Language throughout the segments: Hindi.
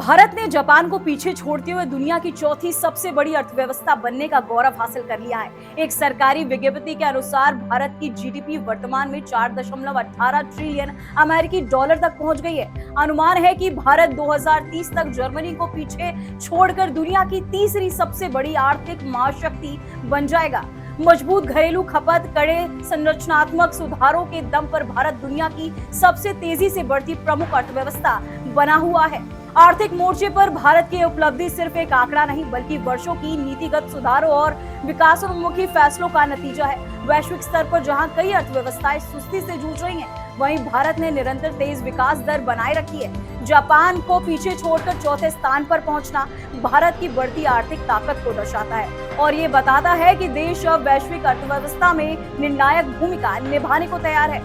भारत ने जापान को पीछे छोड़ते हुए दुनिया की चौथी सबसे बड़ी अर्थव्यवस्था बनने का गौरव हासिल कर लिया है। एक सरकारी विज्ञप्ति के अनुसार भारत की जीडीपी वर्तमान में 4.18 ट्रिलियन अमेरिकी डॉलर तक पहुंच गई है। अनुमान है कि भारत 2030 तक जर्मनी को पीछे छोड़कर दुनिया की तीसरी सबसे बड़ी आर्थिक महाशक्ति बन जाएगा। मजबूत घरेलू खपत, कड़े संरचनात्मक सुधारों के दम पर भारत दुनिया की सबसे तेजी से बढ़ती प्रमुख अर्थव्यवस्था बना हुआ है। आर्थिक मोर्चे पर भारत की उपलब्धि सिर्फ एक आंकड़ा नहीं बल्कि वर्षों की नीतिगत सुधारों और विकासोन्मुखी फैसलों का नतीजा है। वैश्विक स्तर पर जहां कई अर्थव्यवस्थाएं सुस्ती से जूझ रही हैं, वहीं भारत ने निरंतर तेज विकास दर बनाए रखी है। जापान को पीछे छोड़कर चौथे स्थान पर पहुंचना भारत की बढ़ती आर्थिक ताकत को दर्शाता है और ये बताता है कि देश अब वैश्विक अर्थव्यवस्था में निर्णायक भूमिका निभाने को तैयार है।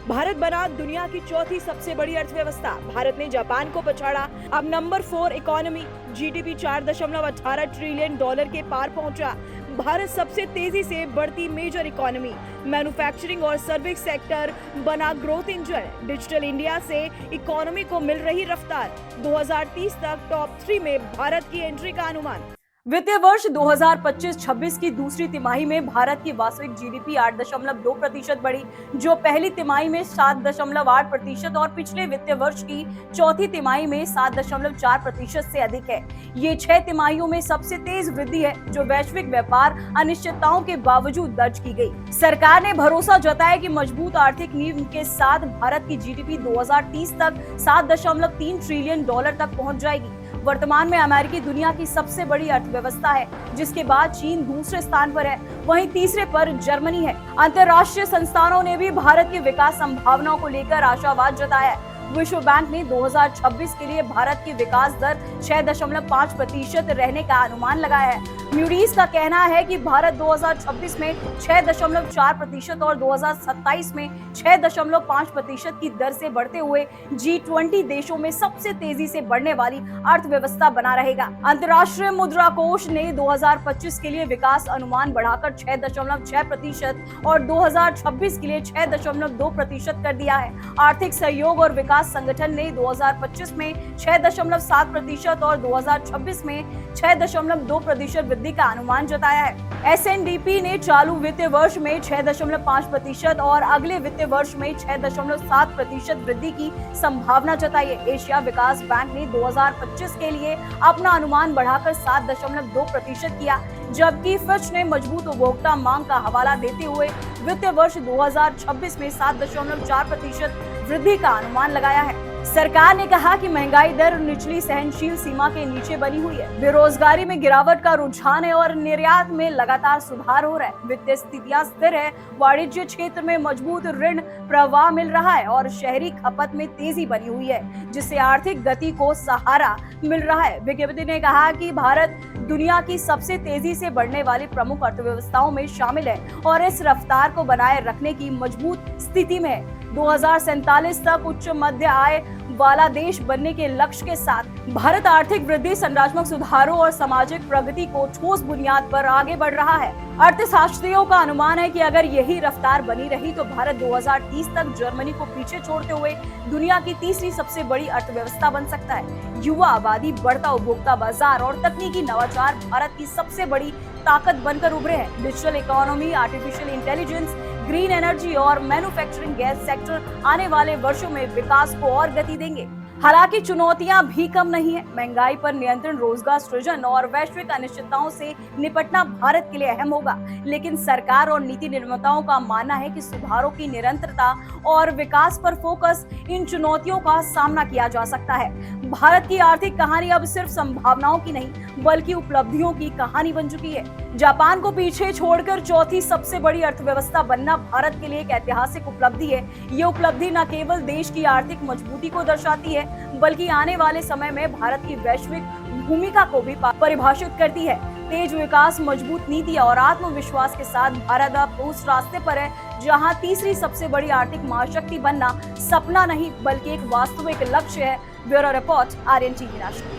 भारत बना दुनिया की चौथी सबसे बड़ी अर्थव्यवस्था। भारत ने जापान को पछाड़ा, अब number 4 economy. GDP 4.18 trillion dollar के पार पहुंचा। भारत सबसे तेजी से बढ़ती मेजर इकोनॉमी। मैन्युफैक्चरिंग और सर्विस सेक्टर बना ग्रोथ इंजन। डिजिटल इंडिया से इकोनॉमी को मिल रही रफ्तार। 2030 तक टॉप 3 में भारत की एंट्री का अनुमान। वित्तीय वर्ष 2025-26 की दूसरी तिमाही में भारत की वास्तविक जीडीपी 8.2% बढ़ी, जो पहली तिमाही में 7.8% और पिछले वित्तीय वर्ष की चौथी तिमाही में 7.4% से अधिक है। ये 6 तिमाहियों में सबसे तेज वृद्धि है, जो वैश्विक व्यापार अनिश्चितताओं के बावजूद दर्ज की गई। सरकार ने भरोसा जताया कि मजबूत आर्थिक नींव के साथ भारत की जीडीपी 2030 तक 7.3 ट्रिलियन डॉलर तक पहुंच जाएगी। वर्तमान में अमेरिकी दुनिया की सबसे बड़ी अर्थव्यवस्था है, जिसके बाद चीन दूसरे स्थान पर है, वहीं तीसरे पर जर्मनी है। अंतर्राष्ट्रीय संस्थानों ने भी भारत की विकास संभावनाओं को लेकर आशावाद जताया है। विश्व बैंक ने 2026 के लिए भारत की विकास दर 6.5% रहने का अनुमान लगाया है। मूडीज का कहना है कि भारत 2026 में 6.4% और 2027 में 6.5% की दर से बढ़ते हुए G20 देशों में सबसे तेजी से बढ़ने वाली अर्थव्यवस्था बना रहेगा। अंतर्राष्ट्रीय मुद्रा कोष ने 2025 के लिए विकास अनुमान बढ़ाकर 6.6% और 2026 के लिए 6.2% कर दिया है। आर्थिक सहयोग और विकास संगठन ने 2025 में 6.7% और 2026 में 6.2% वृद्धि का अनुमान जताया है। एसएनडीपी ने चालू वित्तीय वर्ष में 6.5% और अगले वित्तीय वर्ष में 6.7% वृद्धि की संभावना जताई है। एशिया विकास बैंक ने 2025 के लिए अपना अनुमान बढ़ाकर 7.2% किया, जबकि फिच ने मजबूत उपभोक्ता मांग का हवाला देते हुए वित्तीय वर्ष 2026 में 7.4% वृद्धि का अनुमान लगाया है। सरकार ने कहा कि महंगाई दर निचली सहनशील सीमा के नीचे बनी हुई है, बेरोजगारी में गिरावट का रुझान है और निर्यात में लगातार सुधार हो रहा है। वित्तीय स्थितियां स्थिर है, वाणिज्य क्षेत्र में मजबूत ऋण प्रवाह मिल रहा है और शहरी खपत में तेजी बनी हुई है, जिससे आर्थिक गति को सहारा मिल रहा है। विज्ञप्ति ने कहा कि भारत दुनिया की सबसे तेजी से बढ़ने वाली प्रमुख अर्थव्यवस्थाओं में शामिल है और इस रफ्तार को बनाए रखने की मजबूत स्थिति में है। 2047 तक उच्च मध्य आय वाला देश बनने के लक्ष्य के साथ भारत आर्थिक वृद्धि, संरचनात्मक सुधारों और सामाजिक प्रगति को ठोस बुनियाद पर आगे बढ़ रहा है। अर्थशास्त्रियों का अनुमान है कि अगर यही रफ्तार बनी रही तो भारत 2030 तक जर्मनी को पीछे छोड़ते हुए दुनिया की तीसरी सबसे बड़ी अर्थव्यवस्था बन सकता है। युवा आबादी, बढ़ता उपभोक्ता बाजार और तकनीकी नवाचार भारत की सबसे बड़ी ताकत बनकर उभरे हैं। Digital economy, artificial intelligence, green energy और मैन्युफैक्चरिंग गैस सेक्टर आने वाले वर्षों में विकास को और गति देंगे। हालांकि चुनौतियां भी कम नहीं है। महंगाई पर नियंत्रण, रोजगार सृजन और वैश्विक अनिश्चितताओं से निपटना भारत के लिए अहम होगा, लेकिन सरकार और नीति निर्माताओं का मानना है कि सुधारों की निरंतरता और विकास पर फोकस इन चुनौतियों का सामना किया जा सकता है। भारत की आर्थिक कहानी अब सिर्फ संभावनाओं की नहीं बल्कि उपलब्धियों की कहानी बन चुकी है। जापान को पीछे छोड़कर चौथी सबसे बड़ी अर्थव्यवस्था बनना भारत के लिए एक ऐतिहासिक उपलब्धि है। ये उपलब्धि न केवल देश की आर्थिक मजबूती को दर्शाती है बल्कि आने वाले समय में भारत की वैश्विक भूमिका को भी परिभाषित करती है। तेज विकास, मजबूत नीति और आत्मविश्वास के साथ भारत अब उस रास्ते पर है जहां तीसरी सबसे बड़ी आर्थिक महाशक्ति बनना सपना नहीं बल्कि एक वास्तविक लक्ष्य है। Bureau report, Aryan TV national.